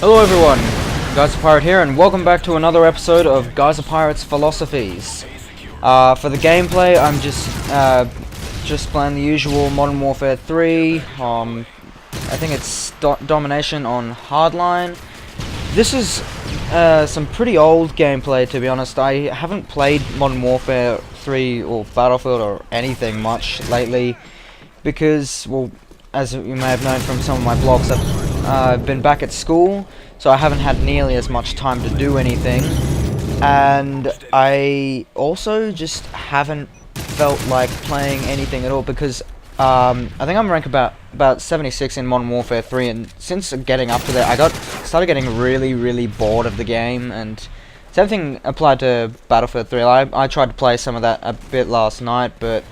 Hello everyone, Gyzerpirate here, and welcome back to another episode of Gyzerpirate's Philosophies. For the gameplay, I'm just playing the usual Modern Warfare 3. I think it's domination on hardline. This is some pretty old gameplay, to be honest. I haven't played Modern Warfare 3 or Battlefield or anything much lately because, well, as you may have known from some of my vlogs, I've been back at school, so I haven't had nearly as much time to do anything, and I also just haven't felt like playing anything at all because I think I'm ranked about 76 in Modern Warfare 3, and since getting up to there, I started getting really bored of the game, and same thing applied to Battlefield 3. I tried to play some of that a bit last night, but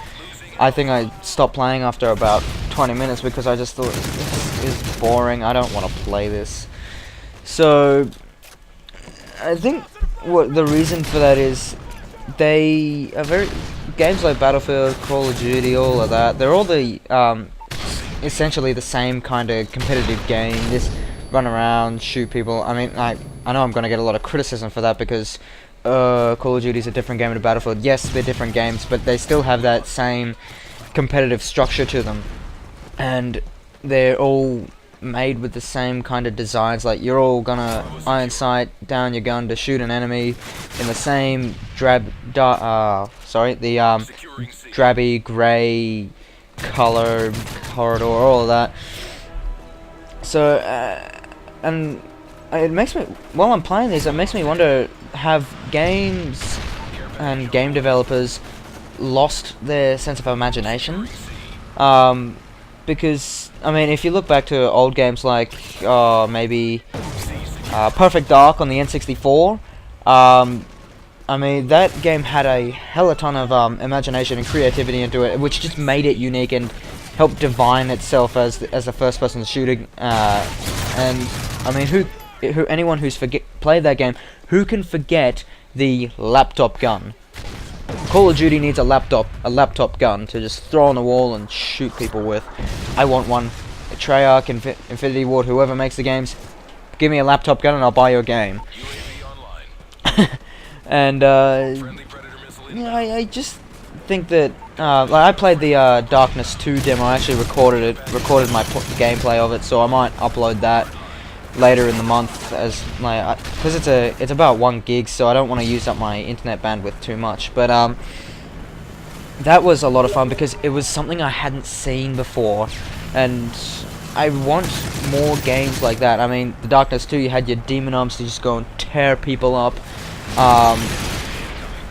I think I stopped playing after about 20 minutes because I just thought this is boring. I don't want to play this. So I think what the reason for that is they are very games like Battlefield, Call of Duty, all of that. They're all the essentially the same kind of competitive game. Just run around, shoot people. I mean, I know I'm going to get a lot of criticism for that because Call of Duty is a different game than Battlefield. Yes, they're different games, but they still have that same competitive structure to them, and they're all made with the same kind of designs. Like, you're all gonna iron sight down your gun to shoot an enemy in the same drabby grey color corridor, all of that. So and it makes me, while I'm playing these, it makes me wonder, have games and game developers lost their sense of imagination? Because, I mean, if you look back to old games like maybe Perfect Dark on the N64, I mean, that game had a hella ton of imagination and creativity into it, which just made it unique and helped define itself as a first-person shooting. And I mean, anyone who's played that game, who can forget the laptop gun? Call of Duty needs a laptop gun to just throw on the wall and shoot people with. I want one. Treyarch, Infinity Ward, whoever makes the games, give me a laptop gun and I'll buy your game. And you know, I just think that like, I played the Darkness 2 demo. I actually recorded my gameplay of it, so I might upload that later in the month, as like, because it's about 1 gig, so I don't want to use up my internet bandwidth too much. But that was a lot of fun because it was something I hadn't seen before, and I want more games like that. I mean, the Darkness 2, you had your demon arms to just go and tear people up,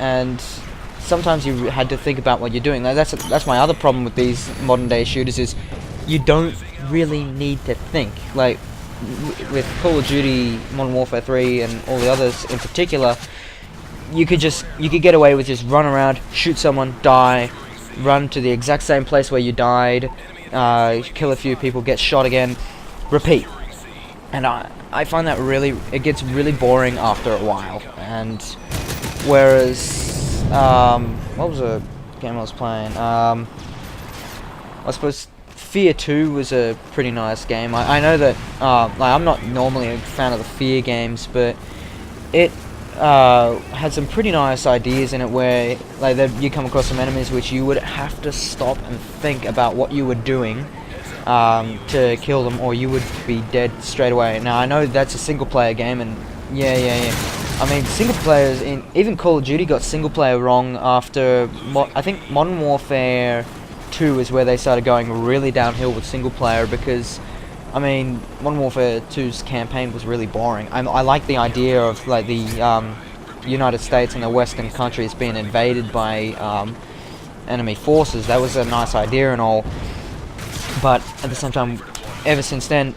and sometimes you had to think about what you're doing. Like, that's my other problem with these modern day shooters, is you don't really need to think. Like, with Call of Duty, Modern Warfare 3, and all the others in particular, you could get away with just run around, shoot someone, die, run to the exact same place where you died, kill a few people, get shot again, repeat. And I find that it gets really boring after a while. And whereas what was a game I was playing? I suppose Fear 2 was a pretty nice game. I know that like, I'm not normally a fan of the Fear games, but it had some pretty nice ideas in it where, like, you come across some enemies which you would have to stop and think about what you were doing to kill them, or you would be dead straight away. Now, I know that's a single player game, and yeah. I mean, single players in even Call of Duty got single player wrong after I think Modern Warfare 2 is where they started going really downhill with single player, because I mean, Modern Warfare 2's campaign was really boring. I like the idea of, like, the United States and the Western countries being invaded by enemy forces. That was a nice idea and all, but at the same time, ever since then,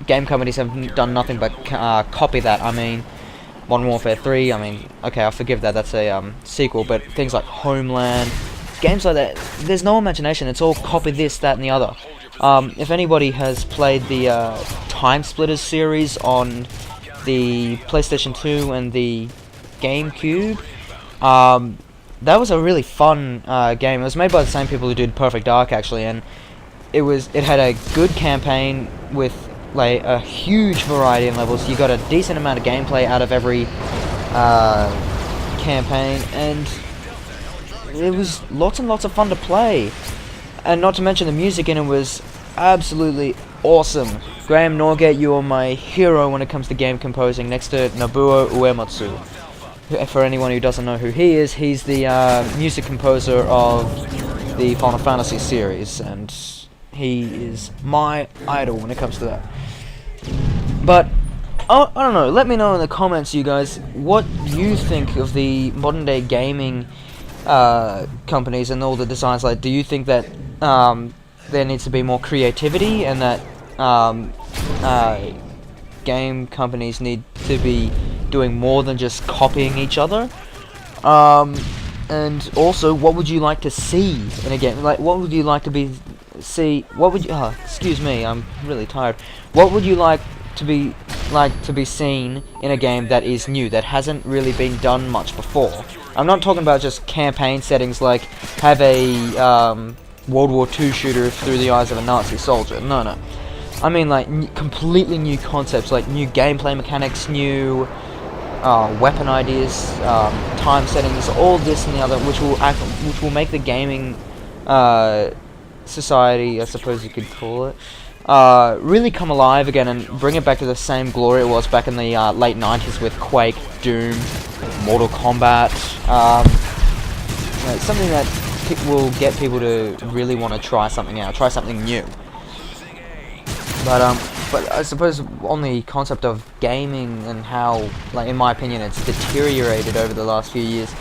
game companies have done nothing but copy that. I mean, Modern Warfare 3, I mean, okay, I'll forgive that, that's a sequel, but things like Homeland, games like that, there's no imagination. It's all copy this, that, and the other. If anybody has played the Time Splitters series on the PlayStation 2 and the GameCube, that was a really fun game. It was made by the same people who did Perfect Dark, actually, and it had a good campaign with like a huge variety in levels. You got a decent amount of gameplay out of every campaign, and it was lots and lots of fun to play. And not to mention the music in it was absolutely awesome. Graham Norgate, you are my hero when it comes to game composing, next to Nobuo Uematsu. For anyone who doesn't know who he is, he's the music composer of the Final Fantasy series, and he is my idol when it comes to that. But I don't know, let me know in the comments, you guys, what you think of the modern day gaming companies and all the designs. Like, do you think that there needs to be more creativity, and that game companies need to be doing more than just copying each other? And also, what would you like to see in a game? Like, what would you like to what would you excuse me, I'm really tired. What would you like to be seen in a game that is new, that hasn't really been done much before? I'm not talking about just campaign settings like have a World War II shooter through the eyes of a Nazi soldier. No. I mean like completely new concepts, like new gameplay mechanics, new weapon ideas, time settings, all this and the other, which will make the gaming society, I suppose you could call it, really come alive again and bring it back to the same glory it was back in the late 90s with Quake, Doom, Mortal Kombat. Something that will get people to really want to try something out, try something new. But I suppose on the concept of gaming and how, like, in my opinion, it's deteriorated over the last few years,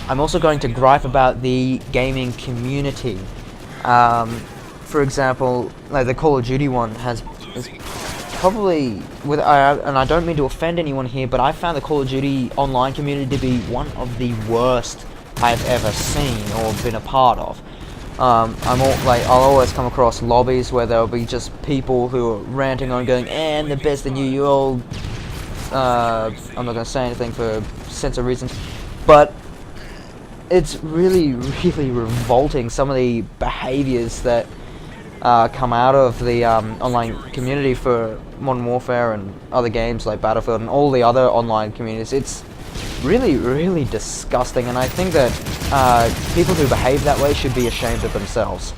I'm also going to gripe about the gaming community. For example, like the Call of Duty one is probably, and I don't mean to offend anyone here, but I found the Call of Duty online community to be one of the worst I've ever seen or been a part of. I'll always come across lobbies where there'll be just people who are ranting on, going, "I'm the best than you, you all." I'm not going to say anything for sense of reasons, but it's really, really revolting, some of the behaviors that come out of the online community for Modern Warfare and other games like Battlefield and all the other online communities. It's really, really disgusting, and I think that people who behave that way should be ashamed of themselves.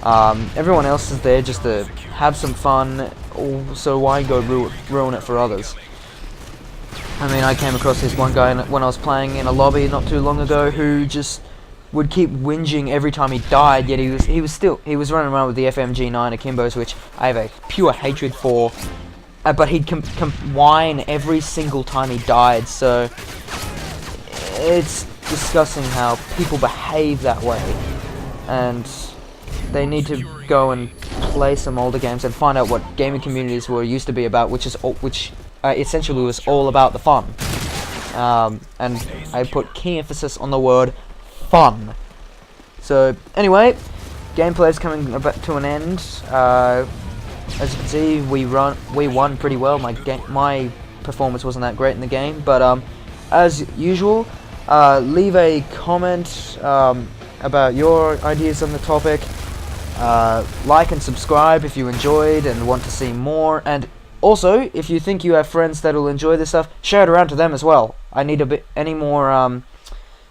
Everyone else is there just to have some fun, so why go ruin it for others? I mean, I came across this one guy when I was playing in a lobby not too long ago who just would keep whinging every time he died, yet he was running around with the FMG9 Akimbos, which I have a pure hatred for, but he'd whine every single time he died. So it's disgusting how people behave that way, and they need to go and play some older games and find out what gaming communities were used to be about, which essentially was all about the fun. And I put key emphasis on the word fun. So anyway, gameplay is coming to an end. As you can see, we won pretty well. My performance wasn't that great in the game, but as usual, leave a comment about your ideas on the topic. Like and subscribe if you enjoyed and want to see more, and also if you think you have friends that will enjoy this stuff, share it around to them as well. I need any more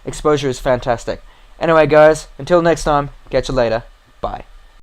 exposure is fantastic. Anyway guys, until next time, catch you later. Bye.